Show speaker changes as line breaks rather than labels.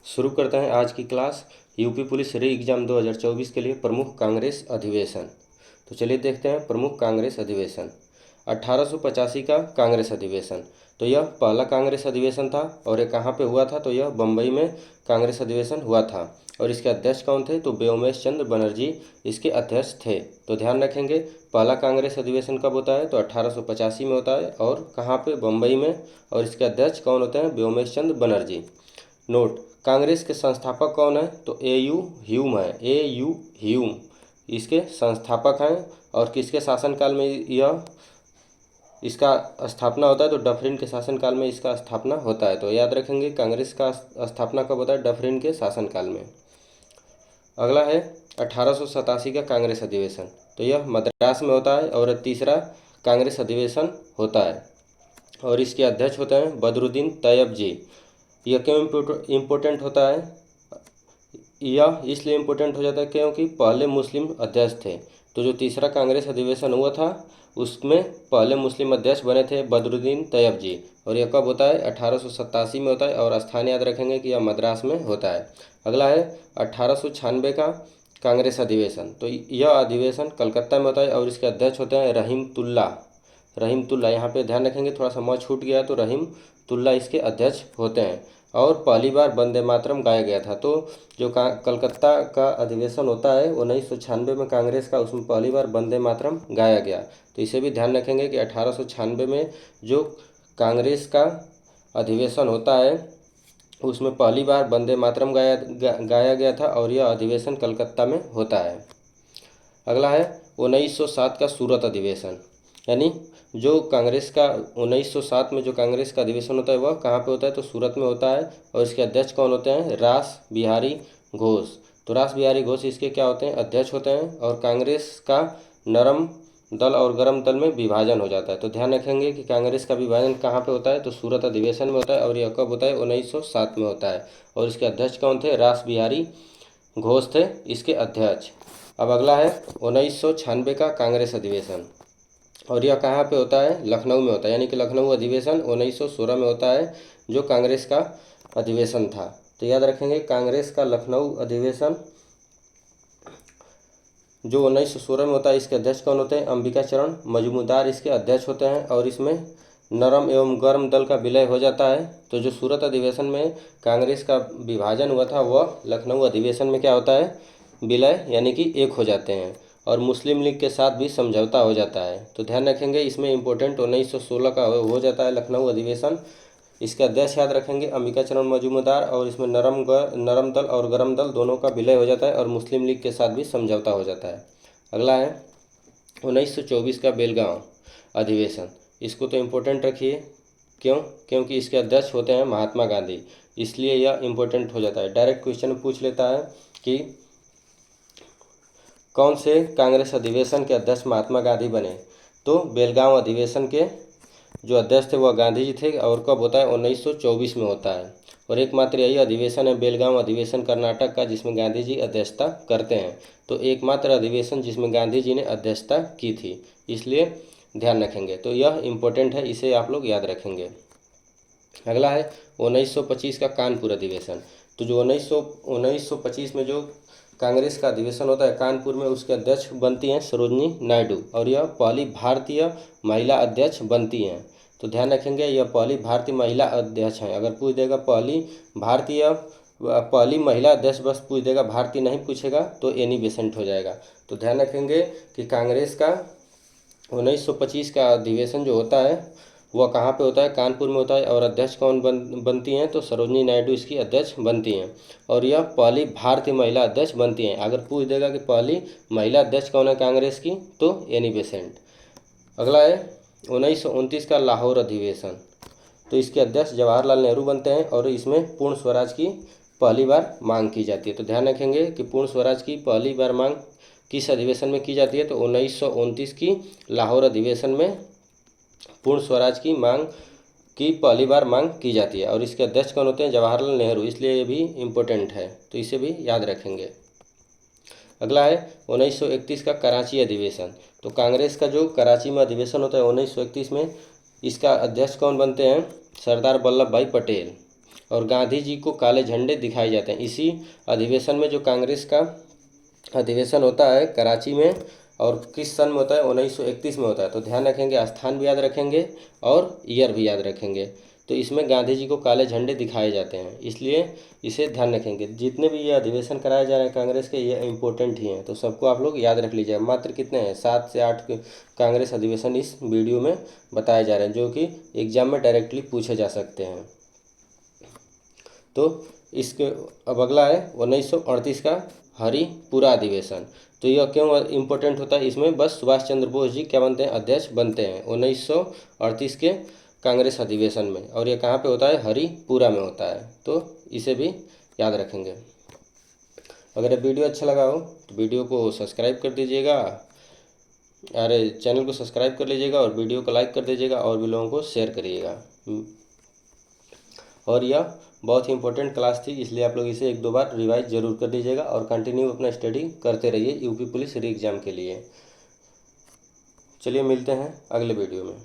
शुरू करते हैं आज की क्लास। यूपी पुलिस री एग्ज़ाम 2024 के लिए प्रमुख कांग्रेस अधिवेशन। तो चलिए देखते हैं प्रमुख कांग्रेस अधिवेशन। 1885 का कांग्रेस अधिवेशन, तो यह पहला कांग्रेस अधिवेशन था और ये कहाँ पे हुआ था, तो यह बम्बई में कांग्रेस अधिवेशन हुआ था। और इसके अध्यक्ष कौन थे, तो व्योमेश चंद्र बनर्जी इसके अध्यक्ष थे। तो ध्यान रखेंगे पहला कांग्रेस अधिवेशन कब होता है, तो 1885 में होता है और कहाँ पे, बम्बई में। और इसके अध्यक्ष कौन होते हैं, व्योमेश चंद्र बनर्जी। नोट, कांग्रेस के संस्थापक कौन है, तो ए.यू. ह्यूम है। ए.यू. ह्यूम इसके संस्थापक हैं। और किसके शासनकाल में यह इसका स्थापना होता है, तो डफरिन के शासनकाल में इसका स्थापना होता है। तो याद रखेंगे कांग्रेस का स्थापना कब होता है, डफरिन के शासनकाल में। अगला है 1887 का कांग्रेस अधिवेशन, तो यह मद्रास में होता है और तीसरा कांग्रेस अधिवेशन होता है। और इसके अध्यक्ष होते हैं बदरुद्दीन तैयब जी। यह क्यों इम्पोर्टेंट होता है, यह इसलिए इम्पोर्टेंट हो जाता है क्योंकि पहले मुस्लिम अध्यक्ष थे। तो जो तीसरा कांग्रेस अधिवेशन हुआ था उसमें पहले मुस्लिम अध्यक्ष बने थे बदरुद्दीन तैयब जी। और यह कब होता है, 1887 में होता है और स्थान याद रखेंगे कि यह मद्रास में होता है। अगला है 1896 का कांग्रेस अधिवेशन, तो यह अधिवेशन कलकत्ता में होता है और इसके अध्यक्ष होते हैं रहीमतुल्ला। यहाँ पे ध्यान रखेंगे, थोड़ा सा म छूट गया, तो रहीमतुल्ला इसके अध्यक्ष होते हैं। और पहली बार वंदे मातरम गाया गया था। तो जो कलकत्ता का अधिवेशन होता है 1996 में कांग्रेस का, उसमें पहली बार वंदे मातरम गाया गया। तो इसे भी ध्यान रखेंगे कि 1896 में जो कांग्रेस का अधिवेशन होता है उसमें पहली बार वंदे मातरम गाया गया था और यह अधिवेशन कलकत्ता में होता है। अगला है 1907 का सूरत अधिवेशन, यानी जो कांग्रेस का 1907 में जो कांग्रेस का अधिवेशन होता है वह कहाँ पे होता है, तो सूरत में होता है। और इसके अध्यक्ष कौन होते हैं, रास बिहारी घोष। तो रास बिहारी घोष इसके क्या होते हैं, अध्यक्ष होते हैं। और कांग्रेस का नरम दल और गरम दल में विभाजन हो जाता है। तो ध्यान रखेंगे कि कांग्रेस का विभाजन कहाँ पे होता है, तो सूरत अधिवेशन में होता है और यह कब होता है, 1907 में होता है। और इसके अध्यक्ष कौन थे, रास बिहारी घोष थे इसके अध्यक्ष। अब अगला है 1996 का कांग्रेस अधिवेशन, और यह कहाँ पे होता है, लखनऊ में होता है। यानी कि लखनऊ अधिवेशन 1916 में होता है जो कांग्रेस का अधिवेशन था। तो याद रखेंगे कांग्रेस का लखनऊ अधिवेशन जो 1916 में होता है, इसके अध्यक्ष कौन होते हैं, अंबिका चरण मजूमदार इसके अध्यक्ष होते हैं। और इसमें नरम एवं गर्म दल का विलय हो जाता है। तो जो सूरत अधिवेशन में कांग्रेस का विभाजन हुआ था वह लखनऊ अधिवेशन में क्या होता है, विलय यानी कि एक हो जाते हैं। और मुस्लिम लीग के साथ भी समझौता हो जाता है। तो ध्यान रखेंगे इसमें इम्पोर्टेंट 1916 का हो जाता है लखनऊ अधिवेशन। इसके अध्यक्ष याद रखेंगे अंबिका चरण मजूमदार। और इसमें नरम दल और गरम दल दोनों का विलय हो जाता है और मुस्लिम लीग के साथ भी समझौता हो जाता है। अगला है 1924 का बेलगांव अधिवेशन। इसको तो इम्पोर्टेंट रखिए, क्योंकि इसके अध्यक्ष होते हैं महात्मा गांधी, इसलिए यह इम्पोर्टेंट हो जाता है। डायरेक्ट क्वेश्चन पूछ लेता है कि कौन से कांग्रेस अधिवेशन के अध्यक्ष महात्मा गांधी बने, तो बेलगांव अधिवेशन के जो अध्यक्ष थे वह गांधी जी थे। और कब होता है, 1924 में होता है। और एकमात्र यही अधिवेशन है बेलगांव अधिवेशन कर्नाटक का जिसमें गांधी जी अध्यक्षता करते हैं। तो एकमात्र अधिवेशन जिसमें गांधी जी ने अध्यक्षता की थी, इसलिए ध्यान रखेंगे। तो यह इम्पोर्टेंट है, इसे आप लोग याद रखेंगे। अगला है 1925 का कानपुर अधिवेशन। तो जो 1925 में जो कांग्रेस का अधिवेशन होता है कानपुर में, उसके अध्यक्ष बनती हैं सरोजनी नायडू। और यह पहली भारतीय महिला अध्यक्ष बनती हैं। तो ध्यान रखेंगे यह पहली भारतीय महिला अध्यक्ष हैं। अगर पूछ देगा पहली महिला अध्यक्ष बस पूछ देगा, भारतीय नहीं पूछेगा तो एनी बेसेंट हो जाएगा। तो ध्यान रखेंगे कि कांग्रेस का 1925 का अधिवेशन जो होता है वह कहाँ पे होता है, कानपुर में होता है। और अध्यक्ष कौन बनती हैं, तो सरोजनी नायडू इसकी अध्यक्ष बनती हैं। और यह पहली भारतीय महिला अध्यक्ष बनती हैं। अगर पूछ देगा कि पहली महिला अध्यक्ष कौन है कांग्रेस की, तो एनी बेसेंट। अगला है 1929 का लाहौर अधिवेशन। तो इसके अध्यक्ष जवाहरलाल नेहरू बनते हैं और इसमें पूर्ण स्वराज की पहली बार मांग की जाती है। तो ध्यान रखेंगे कि पूर्ण स्वराज की पहली बार मांग किस अधिवेशन में की जाती है, तो 1929 की लाहौर अधिवेशन में पूर्ण स्वराज की मांग की पहली बार मांग की जाती है। और इसके अध्यक्ष कौन होते हैं, जवाहरलाल नेहरू, इसलिए ये भी इम्पोर्टेंट है, तो इसे भी याद रखेंगे। अगला है 1931 का कराची अधिवेशन। तो कांग्रेस का जो कराची में अधिवेशन होता है 1931 में, इसका अध्यक्ष कौन बनते हैं, सरदार वल्लभ भाई पटेल। और गांधी जी को काले झंडे दिखाए जाते हैं। इसी अधिवेशन में जो कांग्रेस का अधिवेशन होता है कराची में, और किस सन में होता है, 1931 में होता है। तो ध्यान रखेंगे, स्थान भी याद रखेंगे और ईयर भी याद रखेंगे। तो इसमें गांधी जी को काले झंडे दिखाए जाते हैं, इसलिए इसे ध्यान रखेंगे। जितने भी ये अधिवेशन कराए जा रहे हैं कांग्रेस के, ये इम्पोर्टेंट ही हैं, तो सबको आप लोग याद रख लीजिए। मात्र कितने हैं, 7 से 8 कांग्रेस अधिवेशन इस वीडियो में बताए जा रहे हैं, जो कि एग्जाम में डायरेक्टली पूछे जा सकते हैं। तो इसके अब अगला है 1938 का हरिपुरा अधिवेशन। तो यह क्यों इम्पोर्टेंट होता है, इसमें बस सुभाष चंद्र बोस जी क्या बनते हैं, अध्यक्ष बनते हैं 1938 के कांग्रेस अधिवेशन में। और ये कहाँ पे होता है, हरिपुरा में होता है। तो इसे भी याद रखेंगे। अगर ये वीडियो अच्छा लगा हो तो वीडियो को सब्सक्राइब कर दीजिएगा, अरे चैनल को सब्सक्राइब कर लीजिएगा और वीडियो को लाइक कर दीजिएगा और भी लोगों को शेयर करिएगा। और यह बहुत ही इंपॉर्टेंट क्लास थी, इसलिए आप लोग इसे 1-2 बार रिवाइज ज़रूर कर लीजिएगा और कंटिन्यू अपना स्टडी करते रहिए यूपी पुलिस री एग्ज़ाम के लिए। चलिए मिलते हैं अगले वीडियो में।